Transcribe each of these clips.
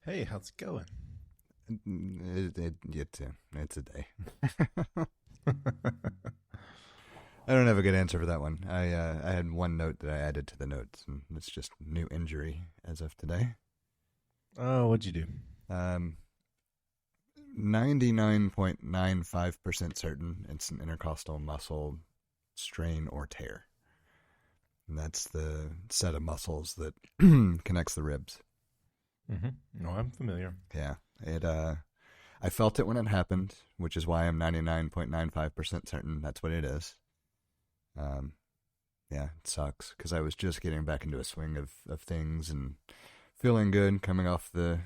Hey, how's it going? It's a day. I don't have a good answer for that one. I had one note that I added to the notes, and it's just new injury as of today. Oh, what'd you do? 99.95% certain it's an intercostal muscle strain or tear. And that's the set of muscles that connects the ribs. No, I'm familiar. Yeah. I felt it when it happened, which is why I'm 99.95% certain that's what it is. Um, yeah, it sucks because I was just getting back into a swing of things and feeling good coming off the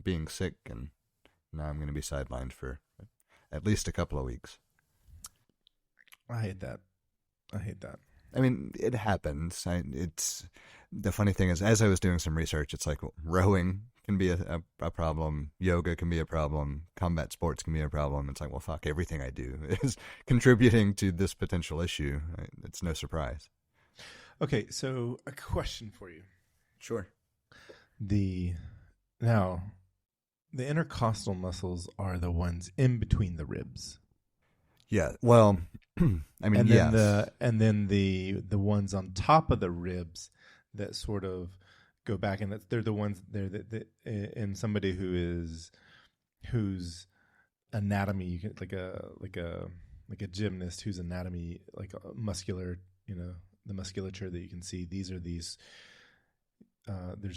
being sick, and now I'm going to be sidelined for at least a couple of weeks. I hate that. I hate that. I mean, it happens. It's the funny thing is, as I was doing some research, it's like rowing can be a problem, yoga can be a problem, combat sports can be a problem. It's like, well, fuck, everything I do is contributing to this potential issue. It's no surprise. Okay, so a question for you. Sure. The now the intercostal muscles are the ones in between the ribs. Yeah. Well, I mean, And then yes. the ones on top of the ribs that sort of go back, and they're the ones there that in somebody whose anatomy you can like a gymnast whose anatomy like a muscular, the musculature that you can see. There's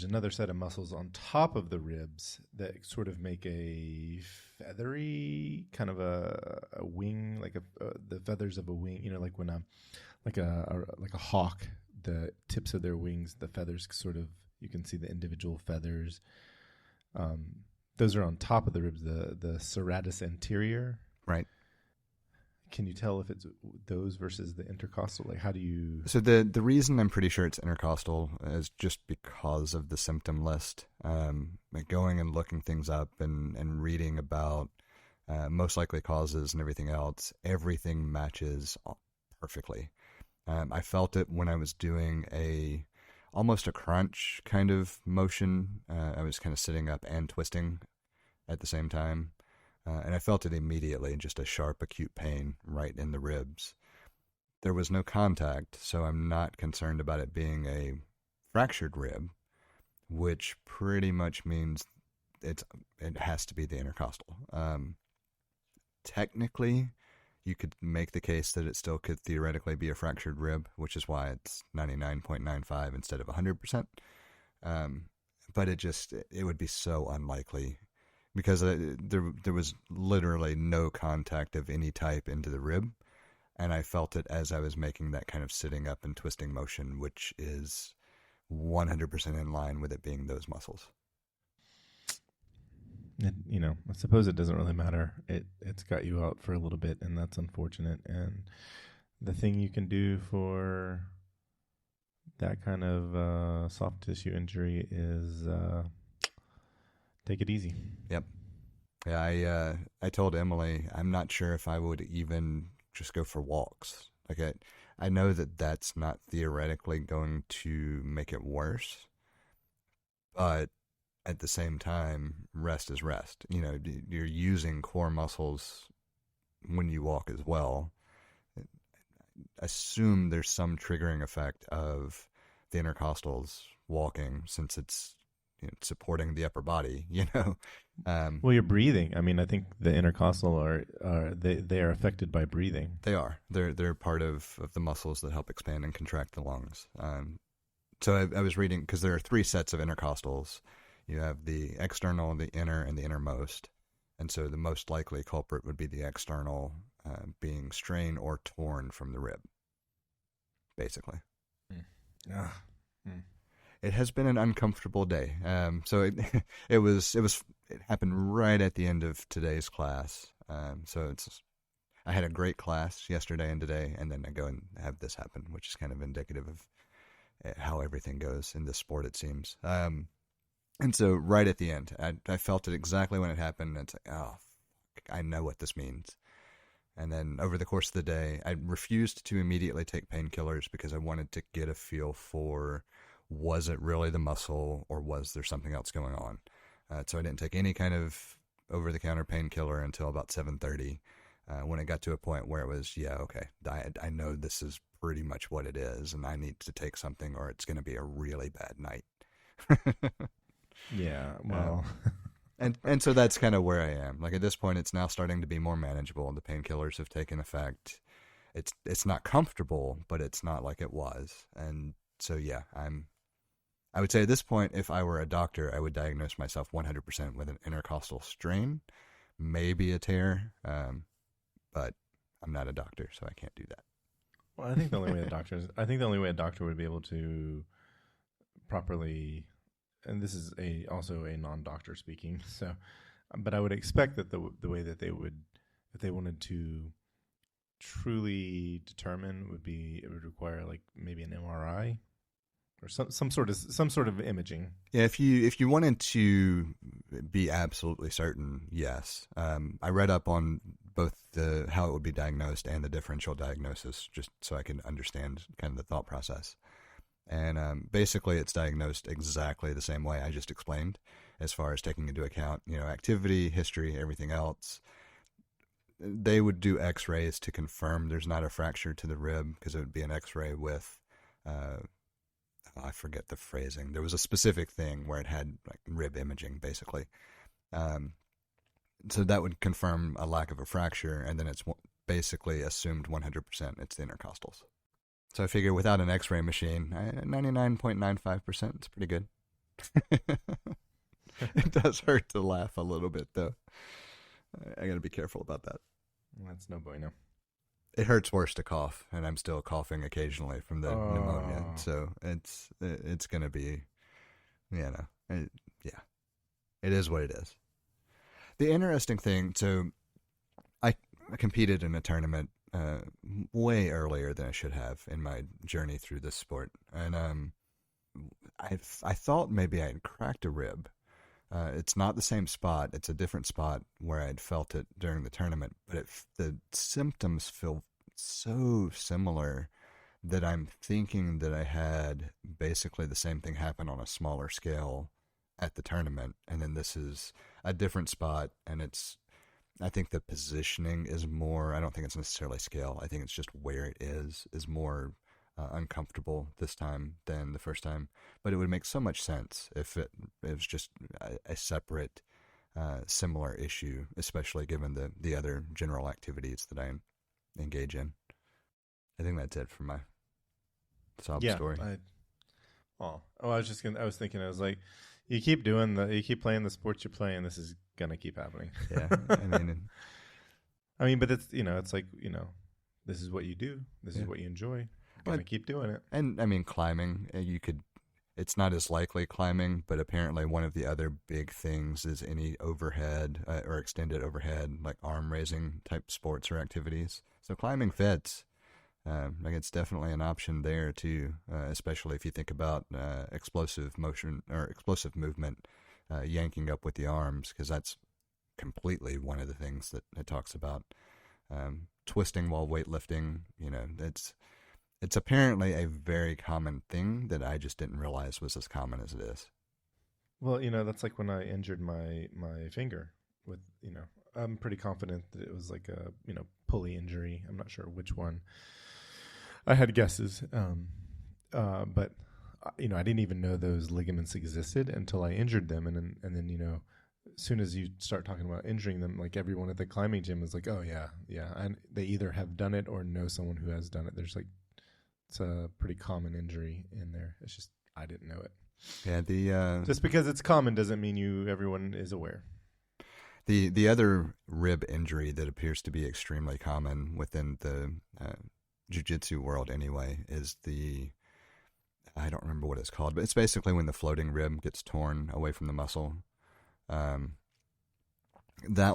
another set of muscles on top of the ribs that sort of make a feathery kind of a wing, like the feathers of a wing. Like when like a hawk, the tips of their wings, the feathers sort of, you can see the individual feathers. Those are on top of the ribs. The serratus anterior. Right. Can you tell if it's those versus the intercostal? Like, how do you? So the reason I'm pretty sure it's intercostal is just because of the symptom list. Like going and looking things up and reading about most likely causes and everything else, everything matches perfectly. I felt it when I was doing almost a crunch kind of motion. I was kind of sitting up and twisting at the same time. And I felt it immediately, just a sharp, acute pain right in the ribs. There was no contact, so I'm not concerned about it being a fractured rib, which pretty much means it has to be the intercostal. Technically, you could make the case that it still could theoretically be a fractured rib, which is why it's 99.95 instead of 100%. But it would be so unlikely because there was literally no contact of any type into the rib, and I felt it as I was making that kind of sitting up and twisting motion, which is 100% in line with it being those muscles. I suppose it doesn't really matter. It's got you out for a little bit, and that's unfortunate. And the thing you can do for that kind of soft tissue injury is take it easy. Yep. Yeah, I told Emily I'm not sure if I would even just go for walks. Like I know that that's not theoretically going to make it worse, but at the same time, rest is rest. You're using core muscles when you walk as well. Assume there's some triggering effect of the intercostals walking since it's supporting the upper body. Well, you're breathing. I mean, I think the intercostal they are affected by breathing. They are. They're part of the muscles that help expand and contract the lungs. So I was reading because there are three sets of intercostals. You have the external, the inner, and the innermost. And so the most likely culprit would be the external being strained or torn from the rib, basically. Mm. It has been an uncomfortable day. So it happened right at the end of today's class. I had a great class yesterday and today, and then I go and have this happen, which is kind of indicative of how everything goes in this sport, it seems. And so right at the end, I felt it exactly when it happened. It's like, oh, I know what this means. And then over the course of the day, I refused to immediately take painkillers because I wanted to get a feel for, was it really the muscle or was there something else going on? So I didn't take any kind of over-the-counter painkiller until about 7:30, when it got to a point where it was, yeah, okay, I know this is pretty much what it is, and I need to take something or it's going to be a really bad night. Yeah, well, and so that's kind of where I am. Like at this point, it's now starting to be more manageable. The painkillers have taken effect. It's not comfortable, but it's not like it was. And so yeah, I would say at this point, if I were a doctor, I would diagnose myself 100% with an intercostal strain, maybe a tear, but I'm not a doctor, so I can't do that. well, I think the only way a doctor would be able to properly, and this is also a non-doctor speaking, so, but I would expect that the way that they would, if they wanted to truly determine, it would require like maybe an MRI or some sort of imaging. Yeah, if you wanted to be absolutely certain, yes. I read up on both how it would be diagnosed and the differential diagnosis, just so I can understand kind of the thought process. And basically, it's diagnosed exactly the same way I just explained, as far as taking into account, activity, history, everything else. They would do X-rays to confirm there's not a fracture to the rib, because it would be an X-ray with, I forget the phrasing. There was a specific thing where it had like rib imaging, basically. So that would confirm a lack of a fracture, and then it's basically assumed 100% it's the intercostals. So I figure without an X-ray machine, 99.95%, it's pretty good. It does hurt to laugh a little bit, though. I got to be careful about that. That's no bueno. It hurts worse to cough, and I'm still coughing occasionally from the pneumonia. So it's going to be, it is what it is. The interesting thing, so I competed in a tournament way earlier than I should have in my journey through this sport, and I thought maybe I had cracked a rib. It's not the same spot. It's a different spot where I'd felt it during the tournament, but the symptoms feel so similar that I'm thinking that I had basically the same thing happen on a smaller scale at the tournament. And then this is a different spot, and I think the positioning is more, I don't think it's necessarily scale. I think it's just where it is more uncomfortable this time than the first time. But it would make so much sense if it was just a separate, similar issue, especially given the other general activities that I engage in. I think that's it for my sob story. I was thinking, I was like, you keep playing the sports you're playing, this is gonna keep happening. Yeah, but it's it's like this is what you do, this is what you enjoy. Gonna keep doing it. And climbing, it's not as likely climbing, but apparently one of the other big things is any overhead or extended overhead, like arm raising type sports or activities. So climbing fits. It's definitely an option there too, especially if you think about explosive motion or explosive movement, yanking up with the arms, because that's completely one of the things that it talks about. Twisting while weightlifting, it's apparently a very common thing that I just didn't realize was as common as it is. Well, that's like when I injured my finger with, I'm pretty confident that it was like a, pulley injury. I'm not sure which one. I had guesses. But I didn't even know those ligaments existed until I injured them. And then, as soon as you start talking about injuring them, like everyone at the climbing gym is like, oh yeah. And they either have done it or know someone who has done it. There's like, it's a pretty common injury in there. It's just, I didn't know it. Yeah, just because it's common doesn't mean everyone is aware. The other rib injury that appears to be extremely common within the jiu-jitsu world anyway is I don't remember what it's called, but it's basically when the floating rib gets torn away from the muscle. That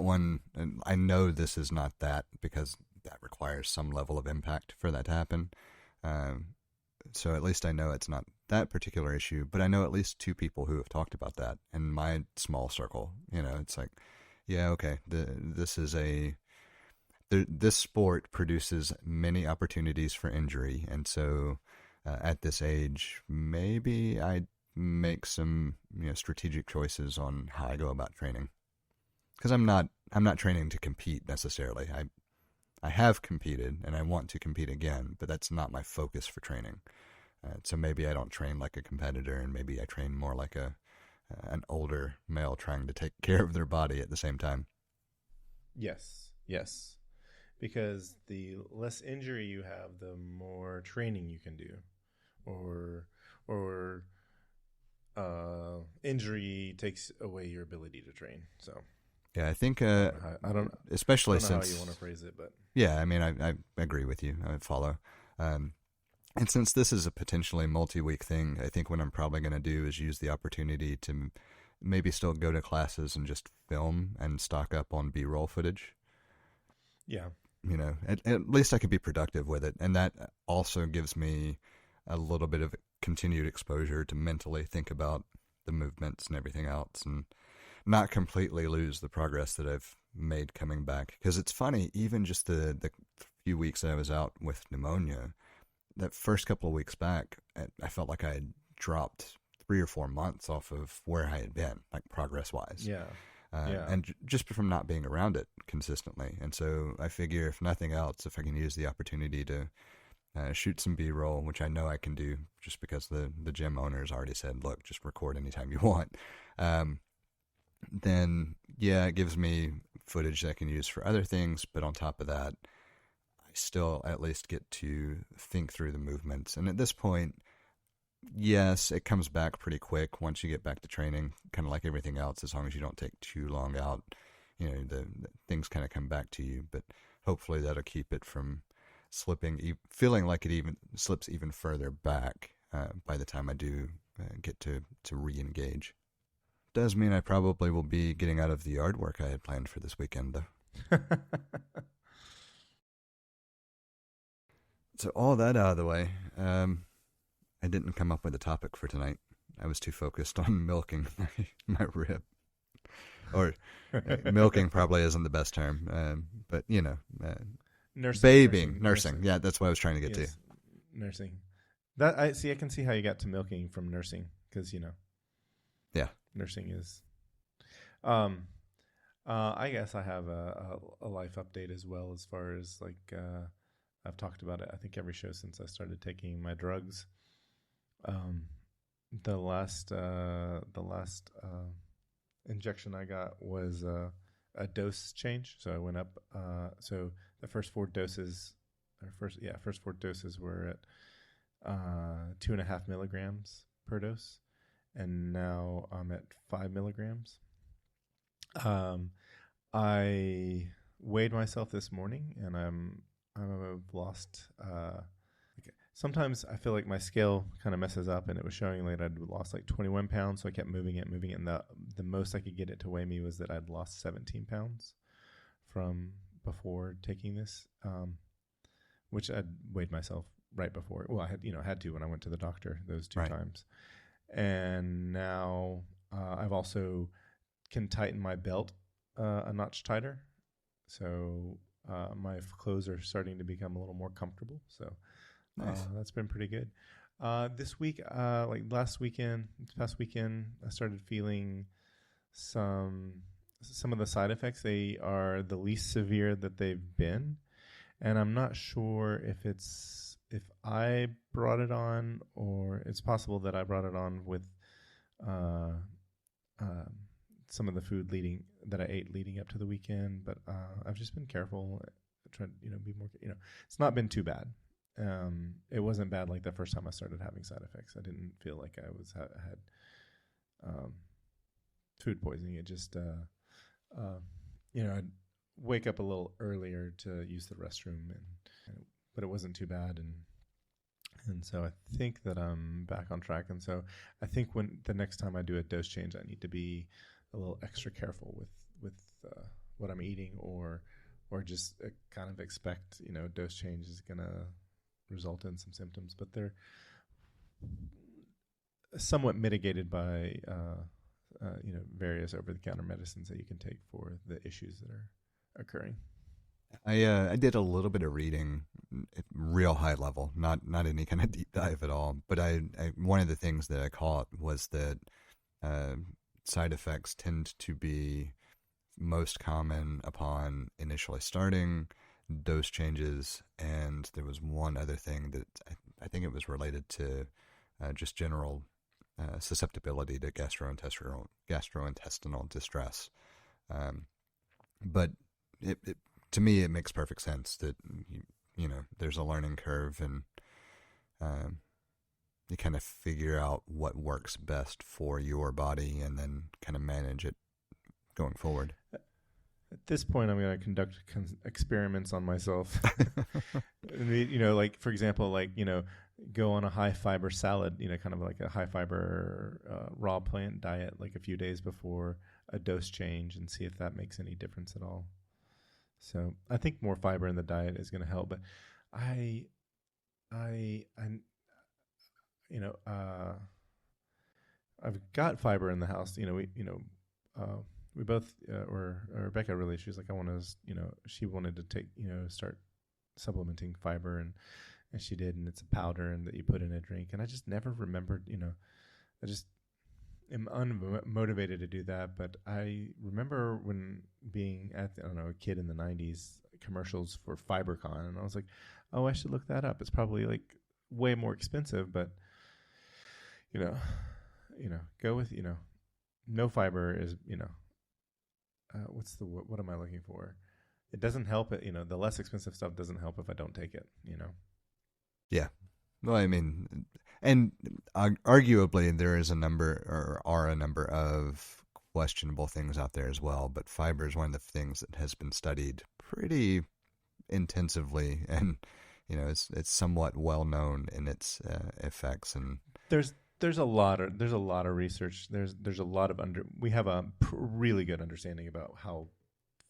one, and I know this is not that, because that requires some level of impact for that to happen. So at least I know it's not that particular issue, but I know at least 2 people who have talked about that in my small circle. It's like, yeah, okay, this sport produces many opportunities for injury, and so at this age, maybe I make some strategic choices on how I go about training. Because I'm not training to compete necessarily. I have competed and I want to compete again, but that's not my focus for training. So maybe I don't train like a competitor, and maybe I train more like an older male trying to take care of their body at the same time. Yes. Because the less injury you have, the more training you can do, or injury takes away your ability to train. So yeah, I think I don't especially know since how you want to phrase it, but yeah, I mean I agree with you. I follow. And since this is a potentially multi-week thing, I think what I'm probably going to do is use the opportunity to maybe still go to classes and just film and stock up on B-roll footage. yeah. At least I could be productive with it. And that also gives me a little bit of continued exposure to mentally think about the movements and everything else, and not completely lose the progress that I've made coming back. Because it's funny, even just the few weeks that I was out with pneumonia, that first couple of weeks back, I felt like I had dropped 3 or 4 months off of where I had been, like progress-wise. Yeah. And just from not being around it consistently. And so I figure, if nothing else, if I can use the opportunity to shoot some B-roll, which I know I can do just because the gym owners already said, look, just record anytime you want, then, yeah, it gives me footage that I can use for other things. But on top of that, I still at least get to think through the movements. And at this point, yes, it comes back pretty quick once you get back to training, kind of like everything else. As long as you don't take too long out, the things kind of come back to you. But hopefully that'll keep it from slipping, feeling like it even slips even further back by the time I do get to re-engage. Does mean I probably will be getting out of the yard work I had planned for this weekend, though. So all that out of the way, I didn't come up with a topic for tonight. I was too focused on milking my rib. Or milking probably isn't the best term, but nursing. Yeah, that's what I was trying to get to. Nursing. That I can see how you got to milking from nursing, because yeah, nursing is. I guess I have a life update as well, as far as like I've talked about it, I think, every show since I started taking my drugs. The last injection I got was a dose change. So I went up. So the first 4 doses, first 4 doses were at 2.5 milligrams per dose, and now I'm at 5 milligrams. I weighed myself this morning, and I've lost. Sometimes I feel like my scale kind of messes up, and it was showing like I'd lost like 21 pounds. So I kept moving it, and the most I could get it to weigh me was that I'd lost 17 pounds from before taking this, which I'd weighed myself right before. Well, I had to when I went to the doctor those 2 times, and now I've also can tighten my belt a notch tighter, so my clothes are starting to become a little more comfortable. So. Nice. That's been pretty good. This week, like this past weekend, I started feeling some of the side effects. They are the least severe that they've been, and I'm not sure if I brought it on, or it's possible that I brought it on with some of the food that I ate leading up to the weekend. But I've just been careful, trying to be more. It's not been too bad. It wasn't bad like the first time I started having side effects. I didn't feel like I had food poisoning. It just, I'd wake up a little earlier to use the restroom, but it wasn't too bad. And so I think that I'm back on track. And so I think when the next time I do a dose change, I need to be a little extra careful with what I'm eating, or just kind of expect, dose change is going to result in some symptoms, but they're somewhat mitigated by various over-the-counter medicines that you can take for the issues that are occurring. I did a little bit of reading, real high level, not any kind of deep dive at all. But one of the things that I caught was that uh, side effects tend to be most common upon initially starting, dose changes, and there was one other thing that I think it was related to just general susceptibility to gastrointestinal distress. Um, but it to me, it makes perfect sense that there's a learning curve, and um, you kind of figure out what works best for your body, and then kind of manage it going forward. At this point, I'm going to conduct experiments on myself. Like for example, go on a high fiber salad, kind of like a high fiber raw plant diet, like a few days before a dose change, and see if that makes any difference at all. So I think more fiber in the diet is going to help. But I, you know, uh, I've got fiber in the house. We both or Rebecca really, she was like, I want to, she wanted to take, start supplementing fiber, and she did, and it's a powder and that you put in a drink. And I just never remembered, I just am unmotivated to do that. But I remember when being a kid in the 90s, commercials for FiberCon, and I was like, oh, I should look that up. It's probably like way more expensive, but go with, no fiber is, what am I looking for? It doesn't help it, the less expensive stuff doesn't help if I don't take it, Yeah. Well, I mean, and arguably there is a number, or are a number of questionable things out there as well, but fiber is one of the things that has been studied pretty intensively, and it's somewhat well known in its effects. And there's a lot of research. There's a lot of we have a really good understanding about how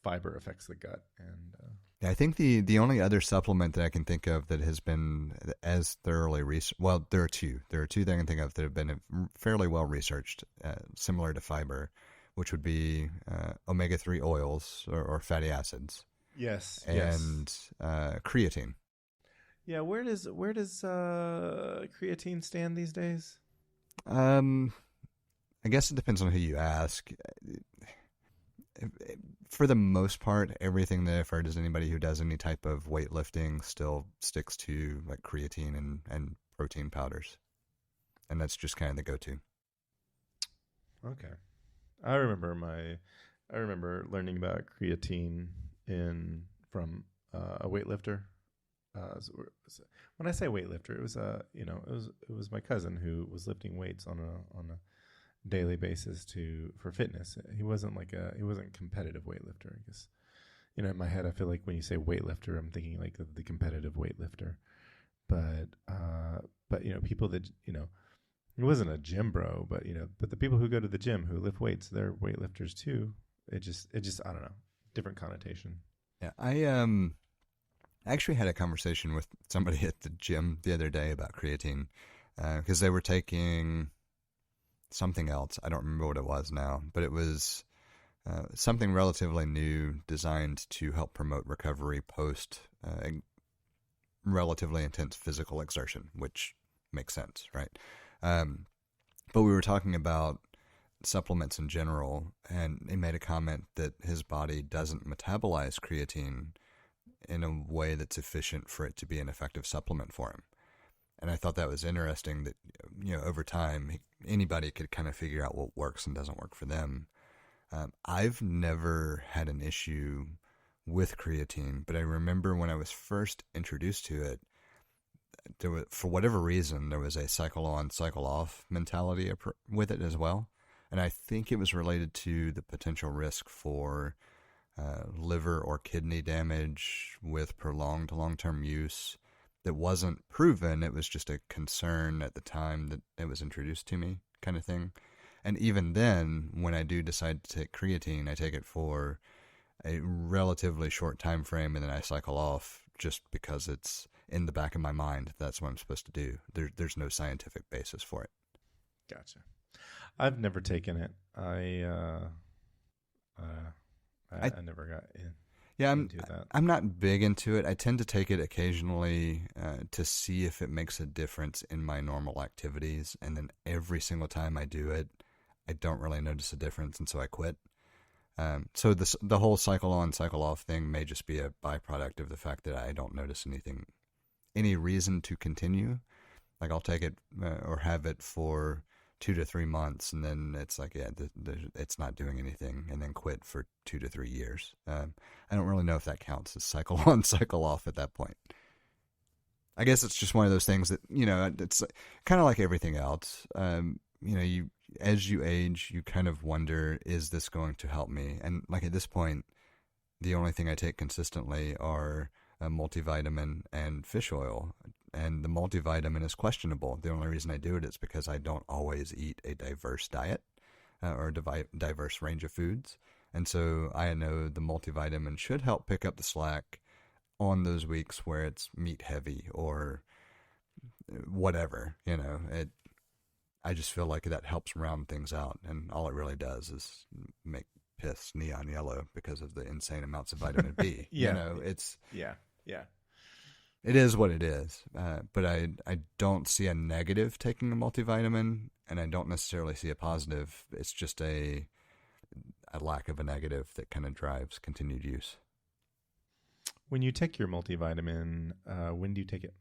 fiber affects the gut. And I think the only other supplement that I can think of that has been as thoroughly researched, well, there are two that I can think of that have been fairly well researched, similar to fiber, which would be omega-3 oils or fatty acids. Yes. And creatine. Yeah, where does creatine stand these days? I guess it depends on who you ask. For the most part, everything that I've heard is anybody who does any type of weightlifting still sticks to like creatine and protein powders, and that's just kind of the go-to. Okay, I remember learning about creatine from a weightlifter. When I say weightlifter, it was it was my cousin who was lifting weights on a daily basis for fitness. He wasn't competitive weightlifter, I guess. In my head, I feel like when you say weightlifter, I'm thinking like of the competitive weightlifter. But people that it wasn't a gym bro, but the people who go to the gym who lift weights, they're weightlifters too. It just I don't know, different connotation. Yeah, I actually had a conversation with somebody at the gym the other day about creatine because they were taking something else. I don't remember what it was now, but it was something relatively new designed to help promote recovery post relatively intense physical exertion, which makes sense, right? But we were talking about supplements in general, and he made a comment that his body doesn't metabolize creatine in a way that's efficient for it to be an effective supplement for him. And I thought that was interesting that, over time, anybody could kind of figure out what works and doesn't work for them. I've never had an issue with creatine, but I remember when I was first introduced to it, there was, for whatever reason, there was a cycle on, cycle off mentality with it as well. And I think it was related to the potential risk for liver or kidney damage with prolonged long-term use that wasn't proven. It was just a concern at the time that it was introduced to me, kind of thing. And even then, when I do decide to take creatine, I take it for a relatively short time frame, and then I cycle off just because it's in the back of my mind. That's what I'm supposed to do. There's no scientific basis for it. Gotcha. I've never taken it. I never got in. Yeah, into that. I'm not big into it. I tend to take it occasionally to see if it makes a difference in my normal activities, and then every single time I do it, I don't really notice a difference, and so I quit. So the whole cycle on, cycle off thing may just be a byproduct of the fact that I don't notice any reason to continue. Like I'll take it or have it for 2 to 3 months, and then it's like, yeah, it's not doing anything, and then quit for 2 to 3 years. I don't really know if that counts as cycle on, cycle off at that point. I guess it's just one of those things that, it's kind of like everything else. As you age, you kind of wonder, is this going to help me? And like at this point, the only thing I take consistently are a multivitamin and fish oil. And the multivitamin is questionable. The only reason I do it is because I don't always eat a diverse diet or a diverse range of foods. And so I know the multivitamin should help pick up the slack on those weeks where it's meat heavy or whatever. I just feel like that helps round things out. And all it really does is make piss neon yellow because of the insane amounts of vitamin B. Yeah. It's... Yeah. It is what it is, but I don't see a negative taking a multivitamin, and I don't necessarily see a positive. It's just a lack of a negative that kind of drives continued use. When you take your multivitamin, when do you take it?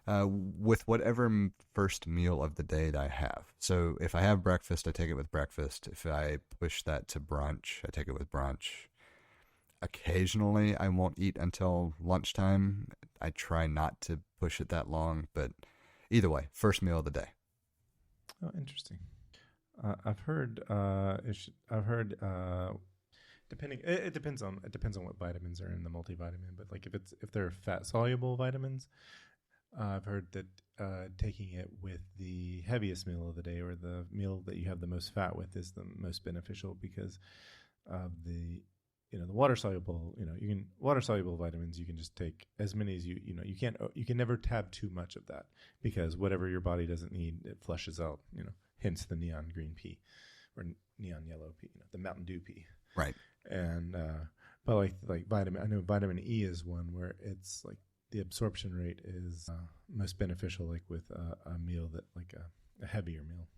With whatever first meal of the day that I have. So if I have breakfast, I take it with breakfast. If I push that to brunch, I take it with brunch. Occasionally, I won't eat until lunchtime. I try not to push it that long, but either way, first meal of the day. Oh, interesting. I've heard. Depending, it depends on what vitamins are in the multivitamin. But like if they're fat soluble vitamins, I've heard that taking it with the heaviest meal of the day or the meal that you have the most fat with is the most beneficial because of the water soluble, water soluble vitamins, you can just take as many as you can never have too much of that because whatever your body doesn't need, it flushes out, hence the neon green pea or neon yellow pea, the Mountain Dew pea. Right. And, but like vitamin, I know vitamin E is one where it's like the absorption rate is most beneficial, like with a meal that like a heavier meal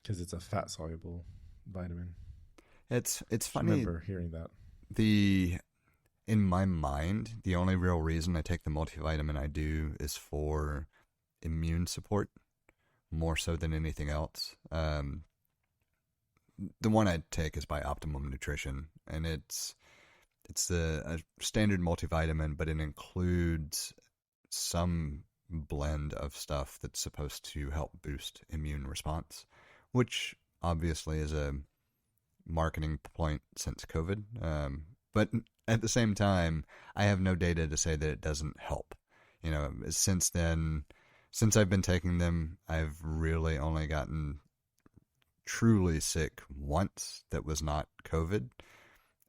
because it's a fat soluble vitamin. It's funny. I remember hearing that. In my mind, the only real reason I take the multivitamin I do is for immune support, more so than anything else. The one I take is by Optimum Nutrition, and it's a standard multivitamin, but it includes some blend of stuff that's supposed to help boost immune response, which obviously is a marketing point since COVID. But at the same time, I have no data to say that it doesn't help. Since I've been taking them, I've really only gotten truly sick once that was not COVID.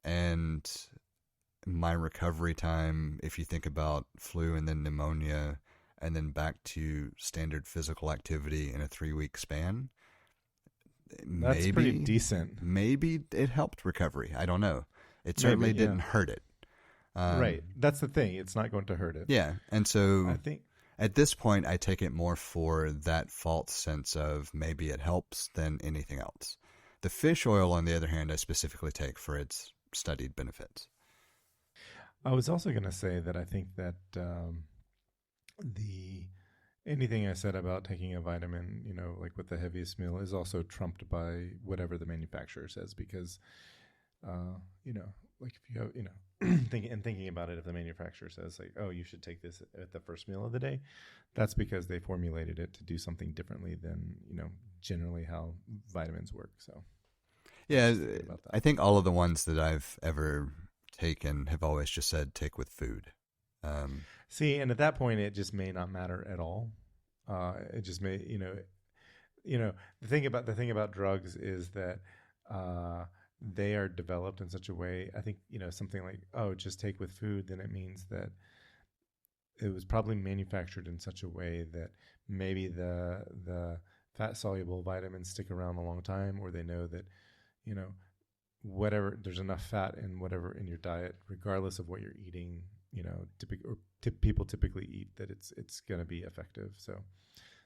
And my recovery time, if you think about flu and then pneumonia and then back to standard physical activity in a 3-week span, that's pretty decent. Maybe it helped recovery. I don't know. It certainly didn't hurt it. Right. That's the thing. It's not going to hurt it. Yeah. And so I think at this point, I take it more for that false sense of maybe it helps than anything else. The fish oil, on the other hand, I specifically take for its studied benefits. I was also going to say that I think that anything I said about taking a vitamin, like with the heaviest meal, is also trumped by whatever the manufacturer says because, like if you have, thinking about it, if the manufacturer says like, oh, you should take this at the first meal of the day, that's because they formulated it to do something differently than, generally how vitamins work. So, yeah, I think all of the ones that I've ever taken have always just said take with food. See, and at that point, it just may not matter at all. It just may, the thing about drugs is that they are developed in such a way. I think something like, oh, just take with food, then it means that it was probably manufactured in such a way that maybe the fat soluble vitamins stick around a long time, or they know that whatever, there's enough fat in whatever in your diet, regardless of what you're eating, people typically eat, that it's going to be effective. So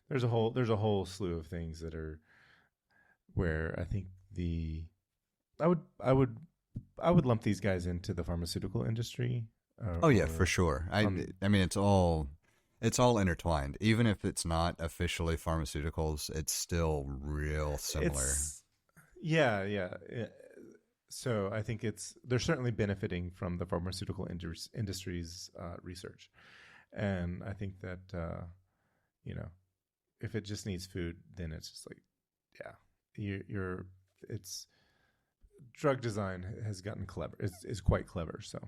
there's a whole slew of things that are where I think I would I would I would lump these guys into the pharmaceutical industry. Oh yeah, for sure. I mean it's all intertwined. Even if it's not officially pharmaceuticals, it's still real similar. Yeah. So I think they're certainly benefiting from the pharmaceutical industry's research, and I think that if it just needs food, then it's just like, yeah, it's drug design has gotten clever. Is quite clever. So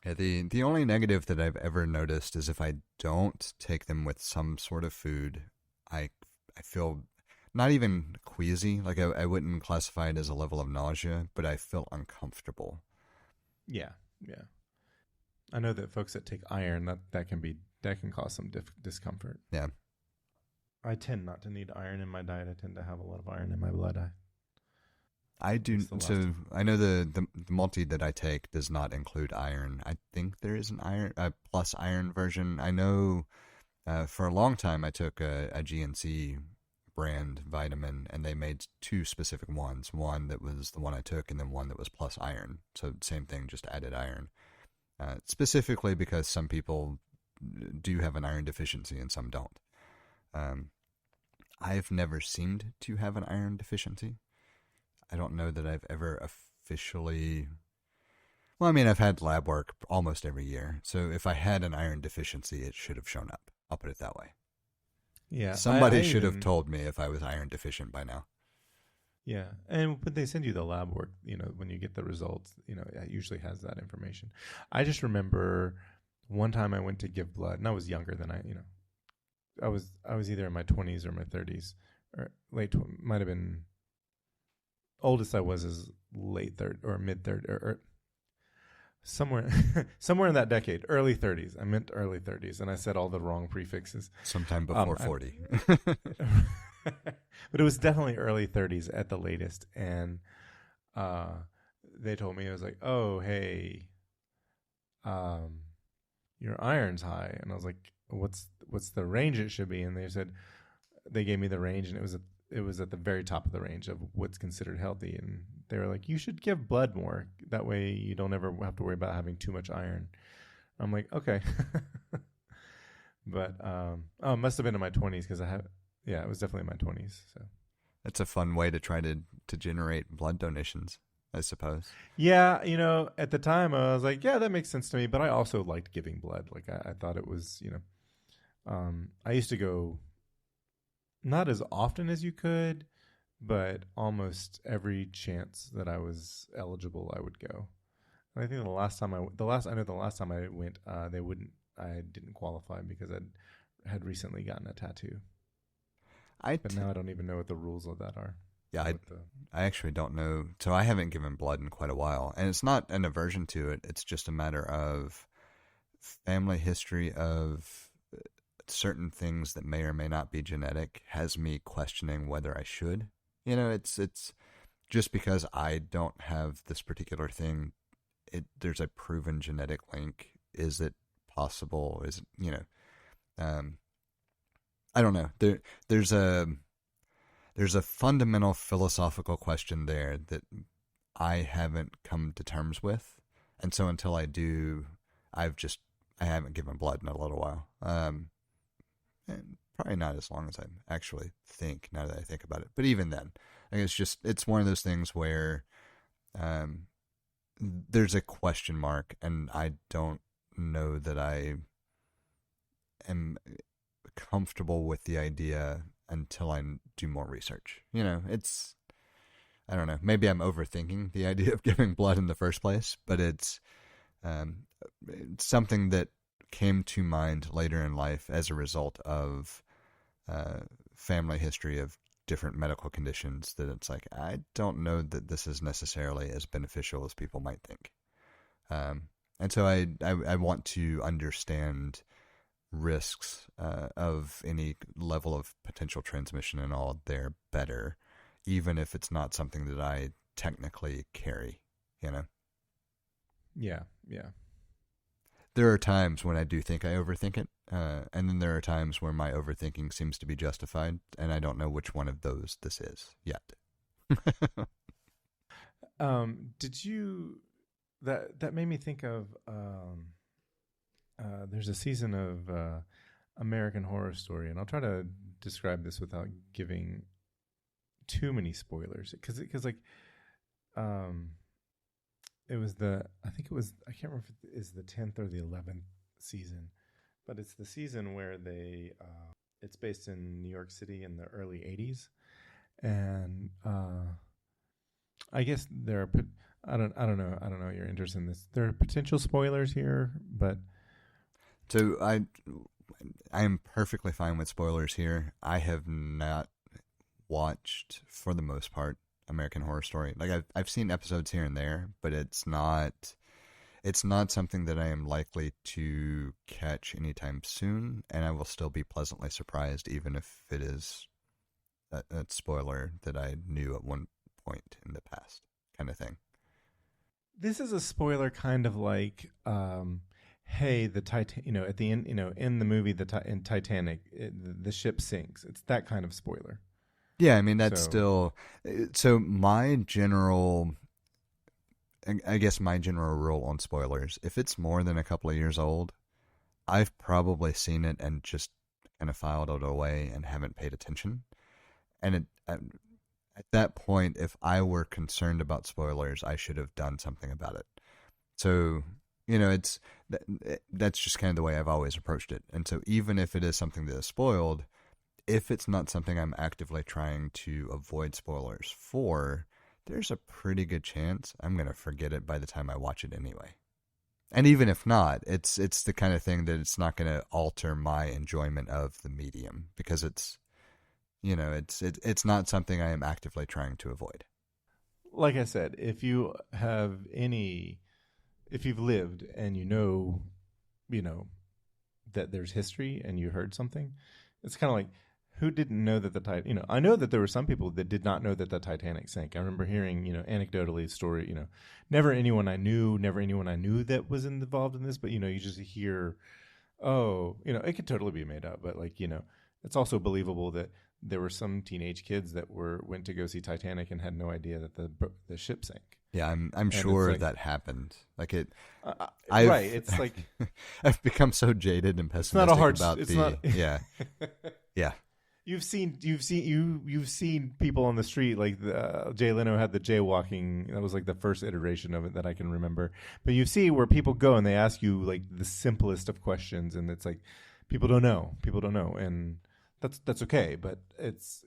Yeah, the only negative that I've ever noticed is if I don't take them with some sort of food, I feel not even queasy. Like I wouldn't classify it as a level of nausea, but I feel uncomfortable. Yeah. I know that folks that take iron, that can cause some discomfort. Yeah. I tend not to need iron in my diet. I tend to have a lot of iron in my blood. I do. So I know the multi that I take does not include iron. I think there is an iron plus iron version. I know for a long time I took a GNC brand vitamin, and they made two specific ones. One that was the one I took, and then one that was plus iron. So same thing, just added iron. Specifically because some people do have an iron deficiency and some don't. I've never seemed to have an iron deficiency. I don't know that I've ever officially... Well, I mean, I've had lab work almost every year. So if I had an iron deficiency, it should have shown up. I'll put it that way. Yeah. Somebody should have told me if I was iron deficient by now. Yeah. But they send you the lab work, when you get the results, it usually has that information. I just remember one time I went to give blood, and I was younger than I was either in my 20s or my 30s, or might have been... Oldest I was is late third or mid third or somewhere in that decade, early 30s. I meant early 30s, and I said all the wrong prefixes. Sometime before 40. But it was definitely early 30s at the latest, and they told me, it was like, oh, hey, your iron's high, and I was like, what's the range it should be? And they gave me the range, and it was at the very top of the range of what's considered healthy. And they were like, you should give blood more. That way you don't ever have to worry about having too much iron. I'm like, okay. But, it must have been in my 20s because it was definitely in my 20s. So that's a fun way to try to generate blood donations, I suppose. Yeah. At the time I was like, yeah, that makes sense to me. But I also liked giving blood. Like I thought it was, I used to go, not as often as you could, but almost every chance that I was eligible, I would go. And I think the last time I went, I didn't qualify because I had recently gotten a tattoo. But now I don't even know what the rules of that are. Yeah, I actually don't know. So I haven't given blood in quite a while, and it's not an aversion to it. It's just a matter of family history of certain things that may or may not be genetic has me questioning whether I should. It's just because I don't have this particular thing. There's a proven genetic link. Is it possible? Is it, I don't know. There's a fundamental philosophical question there that I haven't come to terms with, and so until I do, I haven't given blood in a little while. And probably not as long as I actually think, now that I think about it. But even then, I guess it's one of those things where there's a question mark, and I don't know that I am comfortable with the idea until I do more research. I don't know, maybe I'm overthinking the idea of giving blood in the first place, but it's something that came to mind later in life as a result of family history of different medical conditions, that it's like, I don't know that this is necessarily as beneficial as people might think. And so I want to understand risks of any level of potential transmission and all there better, even if it's not something that I technically carry, you know? Yeah, yeah. There are times when I do think I overthink it, and then there are times where my overthinking seems to be justified, and I don't know which one of those this is yet. Did you that made me think of there's a season of American Horror Story, and I'll try to describe this without giving too many spoilers, because like it was I think it was, I can't remember if it is the 10th or the 11th season, but it's the season where it's based in New York City in the early 80s, and I guess there are I don't know your interest in this. There are potential spoilers here, but so I am perfectly fine with spoilers here. I have not watched, for the most part, American Horror Story. Like I've seen episodes here and there, but it's not something that I am likely to catch anytime soon, and I will still be pleasantly surprised even if it is a spoiler that I knew at one point in the past, kind of thing. This is a spoiler, kind of like hey, the at the end, in the movie in Titanic, the ship sinks. It's that kind of spoiler. Yeah, I mean, that's still... So my general... I guess my general rule on spoilers, if it's more than a couple of years old, I've probably seen it and just kind of filed it away and haven't paid attention. And at that point, if I were concerned about spoilers, I should have done something about it. So, that's just kind of the way I've always approached it. And so even if it is something that is spoiled, if it's not something I'm actively trying to avoid spoilers for, there's a pretty good chance I'm going to forget it by the time I watch it anyway. And even if not, it's the kind of thing that it's not going to alter my enjoyment of the medium, because it's not something I am actively trying to avoid. Like I said, if you've lived and you know that there's history and you heard something, it's kind of like, who didn't know that I know that there were some people that did not know that the Titanic sank. I remember hearing, anecdotally story, never anyone I knew that was involved in this, but, you just hear, it could totally be made up, but it's also believable that there were some teenage kids that went to go see Titanic and had no idea that the ship sank. Yeah, I'm sure that happened. Like it, right? It's like I've become so jaded and pessimistic yeah. You've seen people on the street, like Jay Leno had the jaywalking. That was like the first iteration of it that I can remember. But you see where people go and they ask you like the simplest of questions, and it's like people don't know, and that's okay. But it's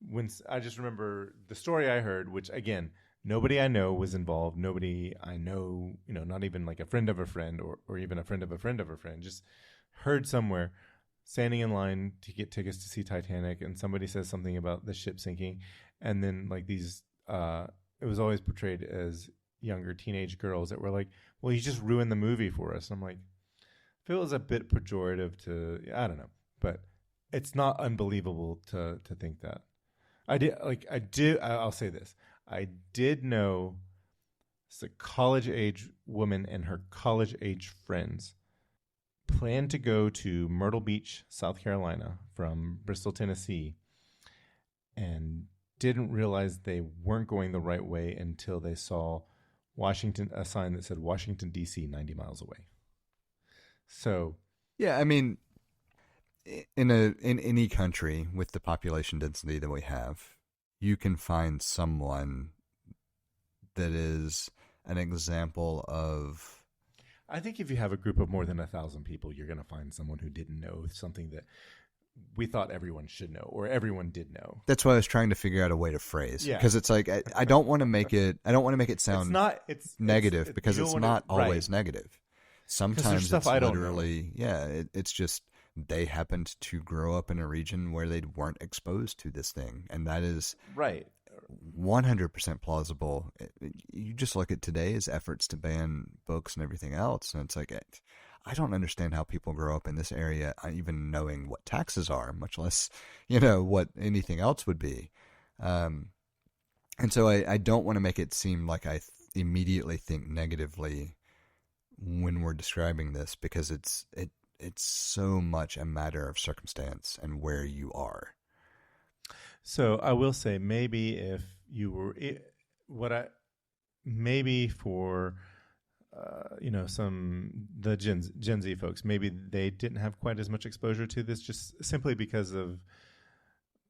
when I just remember the story I heard, which again, nobody I know was involved. Nobody I know, not even like a friend of a friend or even a friend of a friend of a friend, just heard somewhere, standing in line to get tickets to see Titanic, and somebody says something about the ship sinking, and then like these, it was always portrayed as younger teenage girls that were like, well, you just ruined the movie for us. I'm like, I feel it was a bit pejorative to, I don't know, but it's not unbelievable to think that. I'll say this. I did know it's a college age woman and her college age friends planned to go to Myrtle Beach, South Carolina from Bristol, Tennessee, and didn't realize they weren't going the right way until they saw a sign that said Washington, D.C., 90 miles away. So, yeah, I mean, in any country with the population density that we have, you can find someone that is an example of... I think if you have a group of more than 1,000 people, you're going to find someone who didn't know something that we thought everyone should know, or everyone did know. That's why I was trying to figure out a way to phrase. Yeah. Because it's like, I don't want to make it sound it's negative, because it's not always negative. Sometimes it's literally, it's just, they happened to grow up in a region where they weren't exposed to this thing. And that is right. 100% plausible. You just look at today's efforts to ban books and everything else, and it's like, I don't understand how people grow up in this area even knowing what taxes are, much less, what anything else would be. And so I don't want to make it seem like I immediately think negatively when we're describing this, because it's so much a matter of circumstance and where you are. So I will say, maybe if you were, what I maybe for the Gen Z folks, maybe they didn't have quite as much exposure to this, just simply because of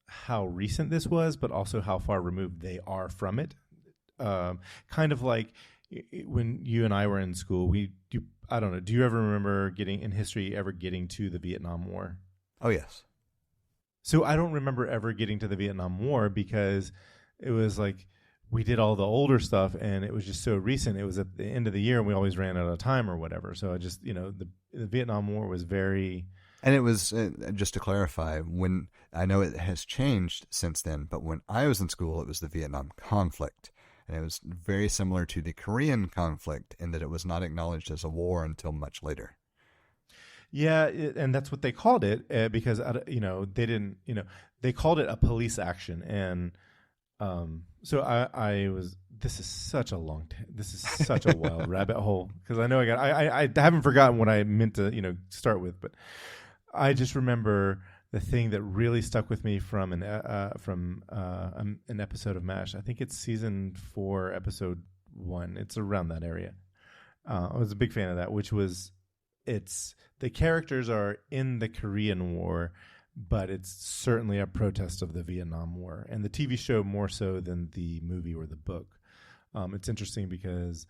how recent this was, but also how far removed they are from it. Kind of like when you and I were in school, I don't know. Do you ever remember getting to the Vietnam War? Oh, yes. So I don't remember ever getting to the Vietnam War, because it was like we did all the older stuff and it was just so recent. It was at the end of the year and we always ran out of time or whatever. So I just, the Vietnam War was very... And it was, just to clarify, when I know it has changed since then, but when I was in school, it was the Vietnam conflict. And it was very similar to the Korean conflict in that it was not acknowledged as a war until much later. Yeah, and that's what they called it, because they didn't, they called it a police action, and so I was. This is such a this is such a wild rabbit hole, because I know I haven't forgotten what I meant to start with, but I just remember the thing that really stuck with me from an episode of MASH. I think it's season 4, episode 1. It's around that area. I was a big fan of that, which was the characters are in the Korean War, but it's certainly a protest of the Vietnam War, and the TV show more so than the movie or the book. It's interesting because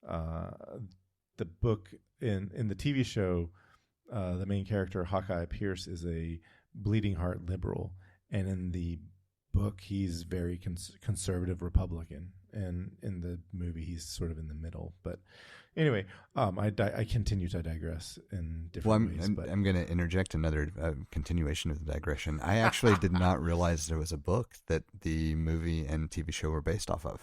the book in the TV show, the main character Hawkeye Pierce is a bleeding heart liberal, and in the book he's very conservative Republican, and in the movie he's sort of in the middle. But anyway, I continue to digress in different ways. I'm going to interject another continuation of the digression. I actually did not realize there was a book that the movie and TV show were based off of.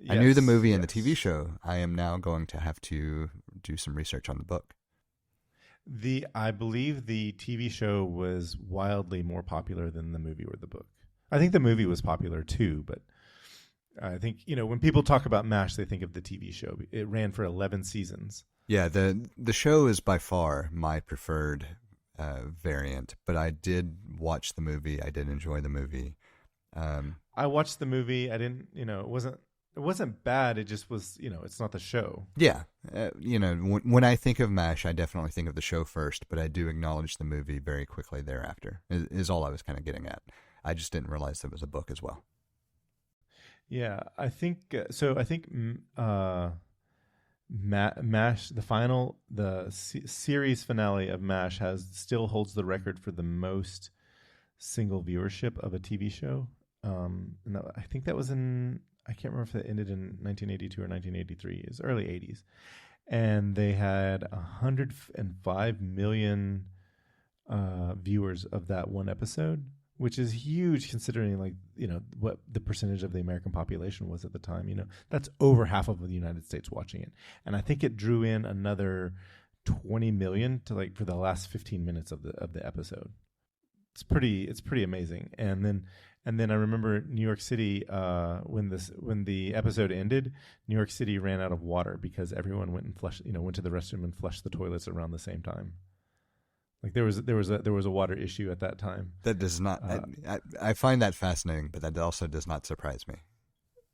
Yes, I knew the movie and the TV show. I am now going to have to do some research on the book. I believe the TV show was wildly more popular than the movie or the book. I think the movie was popular too, but I think, when people talk about MASH, they think of the TV show. It ran for 11 seasons. Yeah, the show is by far my preferred variant, but I did watch the movie. I did enjoy the movie. I watched the movie. I didn't, it wasn't bad. It just was, it's not the show. Yeah. When I think of MASH, I definitely think of the show first, but I do acknowledge the movie very quickly thereafter, is all I was kind of getting at. I just didn't realize there was a book as well. Yeah, I think so. I think MASH, the series finale of MASH still holds the record for the most single viewership of a TV show. And I think that was I can't remember if it ended in 1982 or 1983. It's early 80s, and they had 105 million viewers of that one episode, which is huge considering what the percentage of the American population was at the time. That's over half of the United States watching it. And I think it drew in another 20 million for the last 15 minutes of the episode. It's pretty amazing. And then I remember New York City, when the episode ended, New York City ran out of water because everyone went to the restroom and flushed the toilets around the same time. Like there was a water issue at that time. That does not. I find that fascinating, but that also does not surprise me.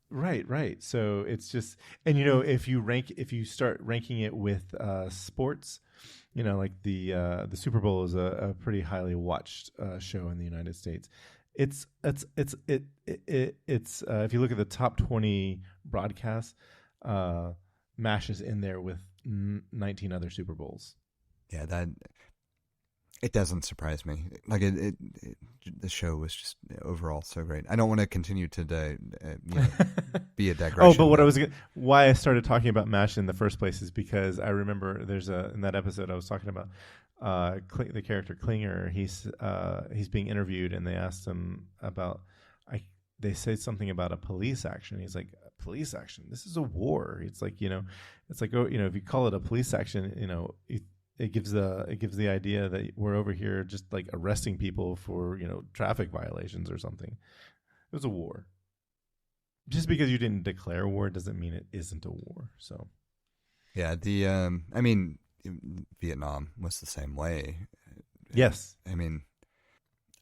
Right. So it's just, and if you start ranking it with sports, like the Super Bowl is a pretty highly watched show in the United States. It's if you look at the top 20 broadcasts, MASH is in there with 19 other Super Bowls. Yeah, that. It doesn't surprise me. Like the show was just overall so great. I don't want to continue to be a digression. Oh, but why I started talking about MASH in the first place is because I remember in that episode I was talking about the character Klinger. He's being interviewed and they asked him about they said something about a police action. He's like, police action? This is a war. It's like if you call it a police action, it gives the idea that we're over here just like arresting people for traffic violations or something. It was a war. just because you didn't declare war doesn't mean it isn't a war. So, Yeah, Vietnam was the same way. yes. I mean,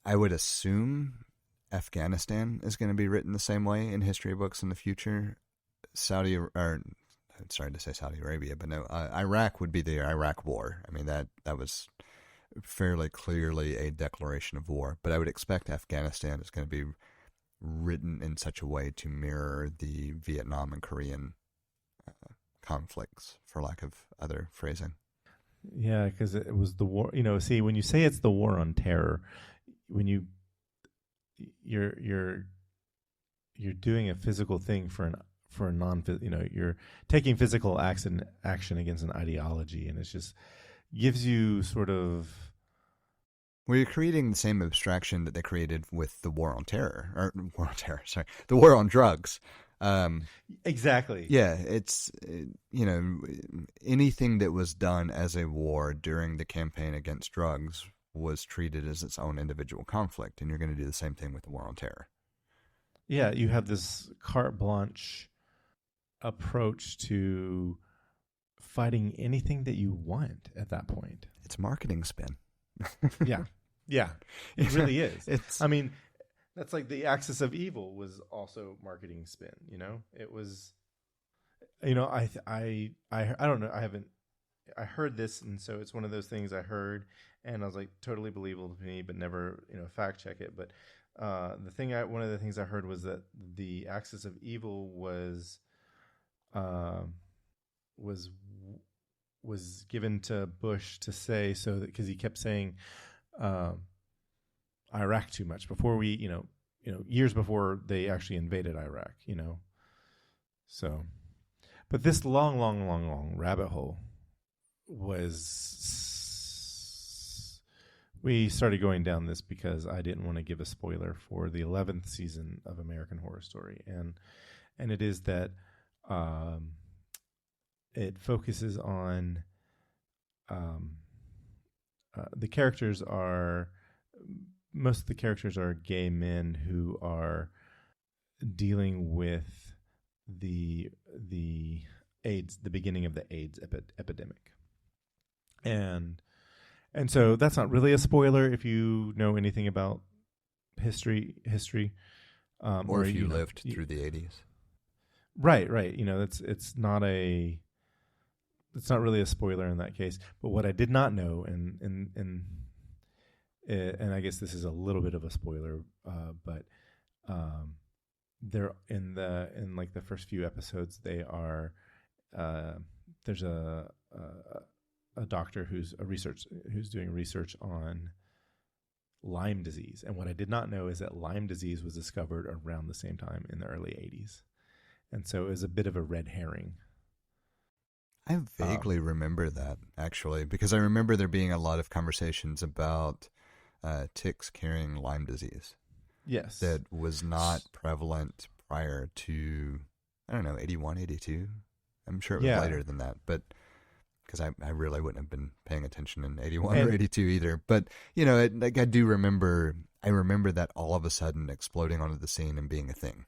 I would assume Afghanistan is going to be written the same way in history books in the future. Saudi Arabia, but no, Iraq would be the Iraq War. I mean, that was fairly clearly a declaration of war, but I would expect Afghanistan is going to be written in such a way to mirror the Vietnam and Korean conflicts, for lack of other phrasing. Yeah, because it was the war. See, when you say it's the war on terror, when you're doing a physical thing for a non, you're taking physical action against an ideology, and it just gives you sort of. Well, you're creating the same abstraction that they created with the war on terror, the war on drugs. Exactly. Yeah, it's, anything that was done as a war during the campaign against drugs was treated as its own individual conflict, and you're going to do the same thing with the war on terror. Yeah, you have this carte blanche approach to fighting anything that you want at that point. It's marketing spin. Yeah, it really is. I mean, that's like the axis of evil was also marketing spin. It was. I don't know. I heard this, and so it's one of those things I heard, and I was like, totally believable to me, but never fact check it. But one of the things I heard was that the axis of evil was given to Bush to say, so that because he kept saying Iraq too much before we, years before they actually invaded Iraq, So, but this long rabbit hole we started going down this because I didn't want to give a spoiler for the 11th season of American Horror Story, and it is that it focuses on most of the characters are gay men who are dealing with the AIDS, the beginning of the AIDS epidemic, and so that's not really a spoiler if you know anything about history, or if you lived through the 80s. Right. It's not really a spoiler in that case. But what I did not know, and I guess this is a little bit of a spoiler, but they're in the first few episodes, they are there's a doctor who's doing research on Lyme disease, and what I did not know is that Lyme disease was discovered around the same time in the early 80s, and so it was a bit of a red herring. I vaguely remember that, actually, because I remember there being a lot of conversations about ticks carrying Lyme disease. Yes. That was not prevalent prior to, 81, 82. I'm sure it was later than that, but because I really wouldn't have been paying attention in 81 or 82 either. But, I do remember, that all of a sudden exploding onto the scene and being a thing.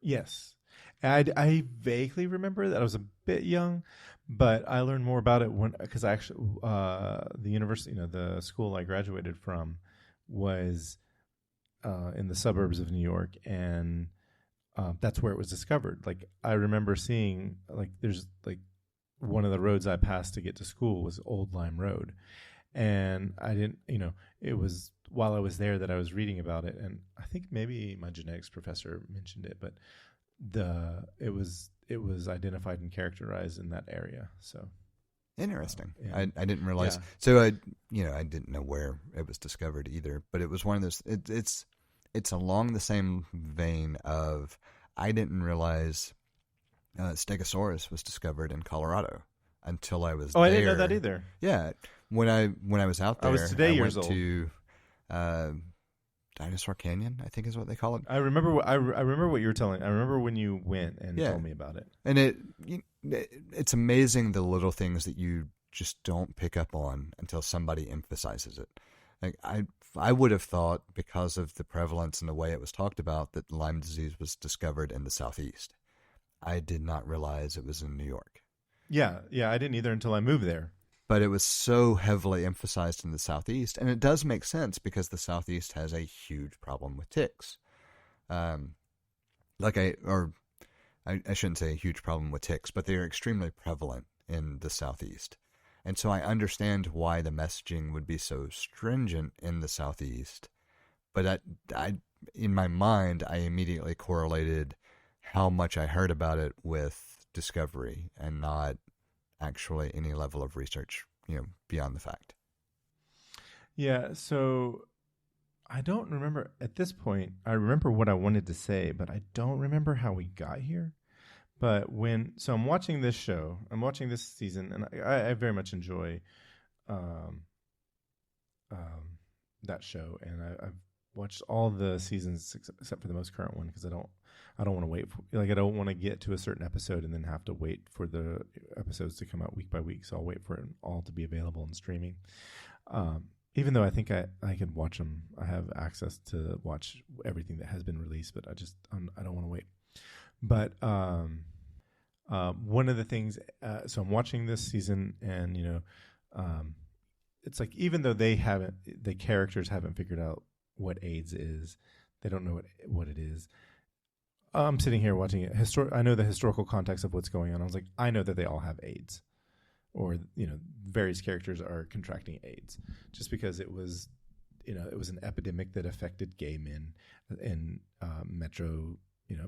Yes. I vaguely remember that I was a bit young, but I learned more about it because I actually the university, the school I graduated from, was in the suburbs of New York, and that's where it was discovered. Like I remember seeing there's one of the roads I passed to get to school was Old Lyme Road, and I didn't, it was while I was there that I was reading about it, and I think maybe my genetics professor mentioned it, but it was identified and characterized in that area. So interesting. Yeah. I didn't realize. Yeah. So I didn't know where it was discovered either. But it was one of those. It's along the same vein of I didn't realize Stegosaurus was discovered in Colorado until I was. Oh, there. I didn't know that either. Yeah, when I was out there, I was today years went old. to Dinosaur Canyon, I think is what they call it. I remember what you were telling. I remember when you went and told me about it. And it's amazing the little things that you just don't pick up on until somebody emphasizes it. Like I would have thought, because of the prevalence and the way it was talked about, that Lyme disease was discovered in the Southeast. I did not realize it was in New York. Yeah, yeah, I didn't either until I moved there. But it was so heavily emphasized in the Southeast, and it does make sense because the Southeast has a huge problem with ticks. Um, I shouldn't say a huge problem with ticks, but they are extremely prevalent in the Southeast. And so I understand why the messaging would be so stringent in the Southeast. But in my mind, I immediately correlated how much I heard about it with discovery and not actually any level of research, beyond the fact. Yeah, so I don't remember at this point. I remember what I wanted to say, but I don't remember how we got here. But I'm watching this show, I'm watching this season, and I very much enjoy um, that show, and I've watched all the seasons except for the most current one because I don't want to wait I don't want to get to a certain episode and then have to wait for the episodes to come out week by week. So I'll wait for it all to be available in streaming. Even though I think I can watch them, I have access to watch everything that has been released, but I don't want to wait. But one of the things, so I'm watching this season, and it's like even though the characters haven't figured out what AIDS is, they don't know what it is. I'm sitting here watching it. I know the historical context of what's going on. I was like, I know that they all have AIDS, or various characters are contracting AIDS, just because it was an epidemic that affected gay men in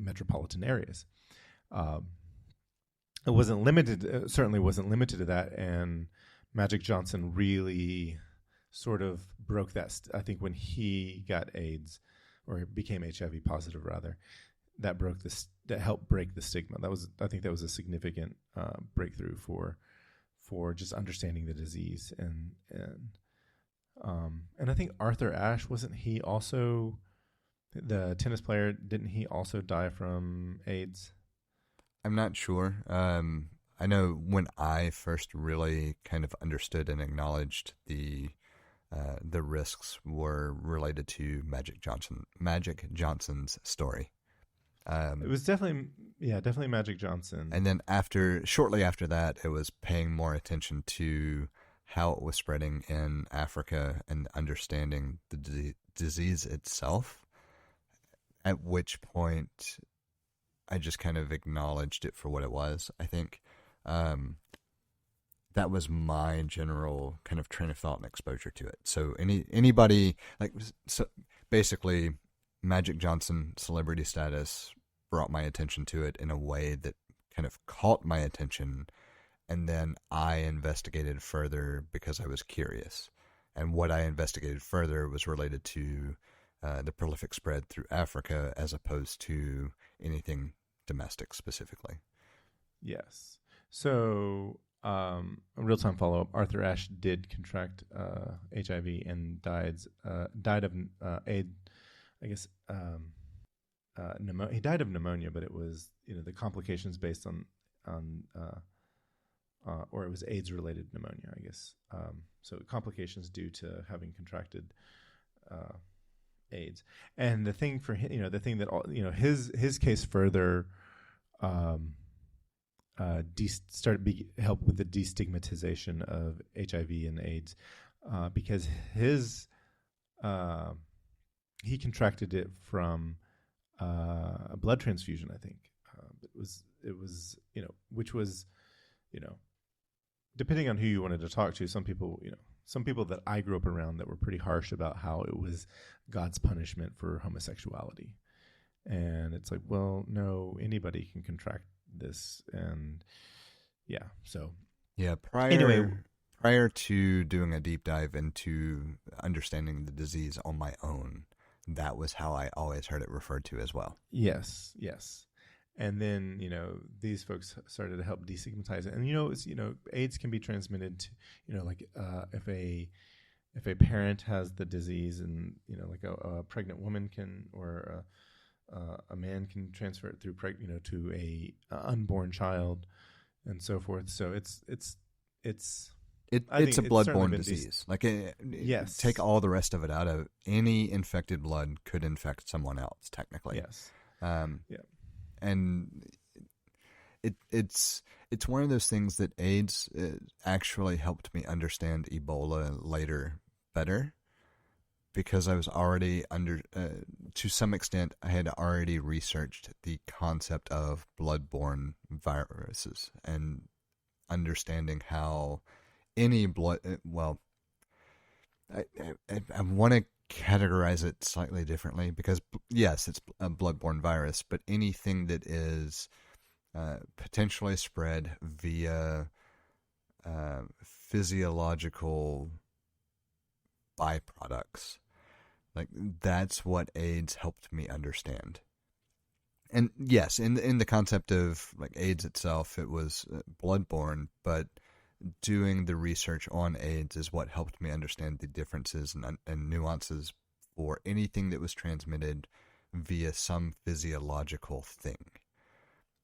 metropolitan areas. It wasn't limited. Certainly wasn't limited to that. And Magic Johnson really sort of broke that. I think when he got AIDS, or became HIV positive rather, that helped break the stigma. I think that was a significant breakthrough for just understanding the disease. And I think Arthur Ashe, wasn't he also the tennis player? Didn't he also die from AIDS? I'm not sure. I know when I first really kind of understood and acknowledged the risks were related to Magic Johnson's story. It was definitely Magic Johnson. And then shortly after that, it was paying more attention to how it was spreading in Africa and understanding the disease itself, at which point I just kind of acknowledged it for what it was. I think that was my general kind of train of thought and exposure to it. So anybody, so basically, Magic Johnson celebrity status brought my attention to it in a way that kind of caught my attention, and then I investigated further because I was curious. And what I investigated further was related to the prolific spread through Africa as opposed to anything domestic specifically. Yes. So, a real-time follow-up. Arthur Ashe did contract HIV and died of AIDS. I guess he died of pneumonia, but it was the complications based on or it was AIDS-related pneumonia, I guess. So complications due to having contracted AIDS. And the thing for him, the thing that his case further help with the destigmatization of HIV and AIDS, because he contracted it from a blood transfusion, I think. It was which was depending on who you wanted to talk to, some people that I grew up around that were pretty harsh about how it was God's punishment for homosexuality. And it's like, well, no, anybody can contract this. And yeah, so. Yeah, prior to doing a deep dive into understanding the disease on my own, that was how I always heard it referred to as well. Yes. And then, these folks started to help destigmatize it. And, AIDS can be transmitted to, if a parent has the disease and, like a pregnant woman can, or a man can transfer it through, to a unborn child and so forth. So it's It's a bloodborne disease. Decent. Like, Yes. take all the rest of it out of any infected blood could infect someone else, technically. Yes. And it's one of those things that AIDS actually helped me understand Ebola later better, because I was already to some extent, I had already researched the concept of bloodborne viruses and understanding how any blood, I want to categorize it slightly differently, because yes, it's a bloodborne virus, but anything that is potentially spread via physiological byproducts. Like, that's what AIDS helped me understand. And yes, in the concept of like AIDS itself, it was bloodborne, but doing the research on AIDS is what helped me understand the differences and nuances for anything that was transmitted via some physiological thing.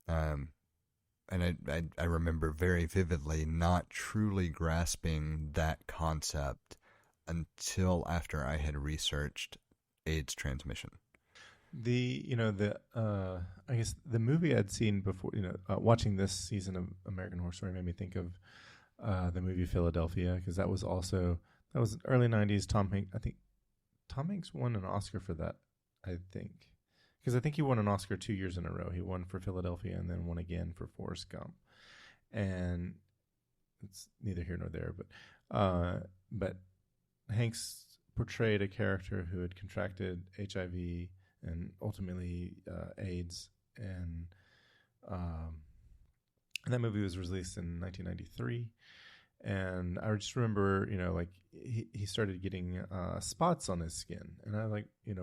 And I remember very vividly not truly grasping that concept until after I had researched AIDS transmission. I guess the movie I'd seen before, watching this season of American Horror Story made me think of the movie Philadelphia, because that was early 90s. I think Tom Hanks won an Oscar for that, I think. Because I think he won an Oscar 2 years in a row. He won for Philadelphia and then won again for Forrest Gump. And it's neither here nor there, but Hanks portrayed a character who had contracted HIV and ultimately AIDS, and that movie was released in 1993. And I just remember, he started getting spots on his skin, and I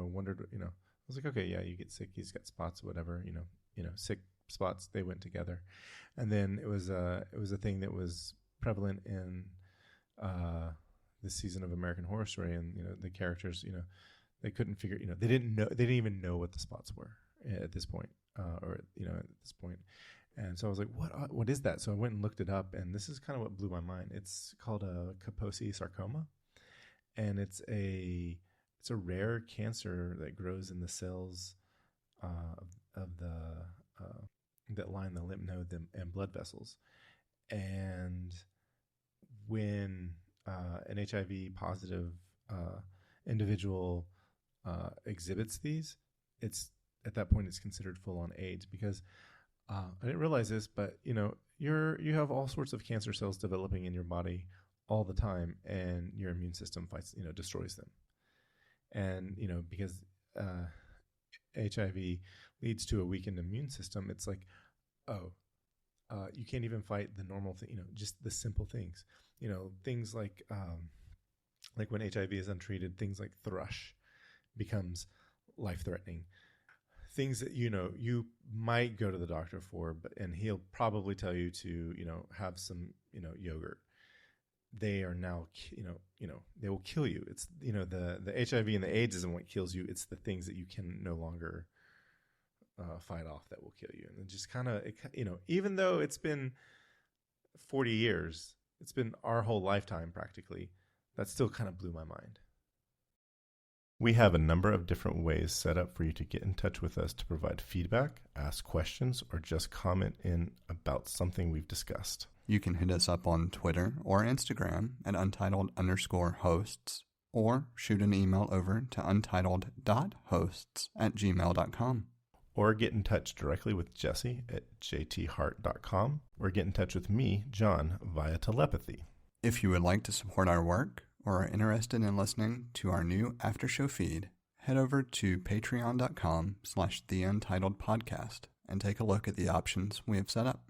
wondered, I was like, okay, yeah, you get sick, he's got spots, whatever, sick spots, they went together. And then it was a thing that was prevalent in this season of American Horror Story, and the characters, they couldn't figure, they didn't even know what the spots were at this point, at this point. And so I was like, what is that? So I went and looked it up, and this is kind of what blew my mind. It's called a Kaposi sarcoma, and it's a rare cancer that grows in the cells of that line the lymph node and blood vessels. And when an HIV positive individual exhibits these, at that point it's considered full on AIDS, because I didn't realize this, but you have all sorts of cancer cells developing in your body all the time, and your immune system destroys them. And because HIV leads to a weakened immune system, it's like, you can't even fight the normal thing, just the simple things, things like when HIV is untreated, things like thrush becomes life-threatening. Things that you might go to the doctor for, and he'll probably tell you to have some yogurt. They are now they will kill you. It's the HIV and the AIDS isn't what kills you. It's the things that you can no longer fight off that will kill you. And it just kind of even though it's been 40 years, it's been our whole lifetime practically, that still kind of blew my mind. We have a number of different ways set up for you to get in touch with us to provide feedback, ask questions, or just comment in about something we've discussed. You can hit us up on Twitter or Instagram at untitled_hosts, or shoot an email over to untitled.hosts@gmail.com. Or get in touch directly with Jesse at jthart.com, or get in touch with me, John, via telepathy. If you would like to support our work, or are interested in listening to our new after-show feed, head over to patreon.com/theUntitledPodcast and take a look at the options we have set up.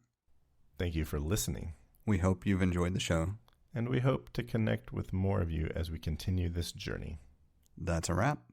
Thank you for listening. We hope you've enjoyed the show. And we hope to connect with more of you as we continue this journey. That's a wrap.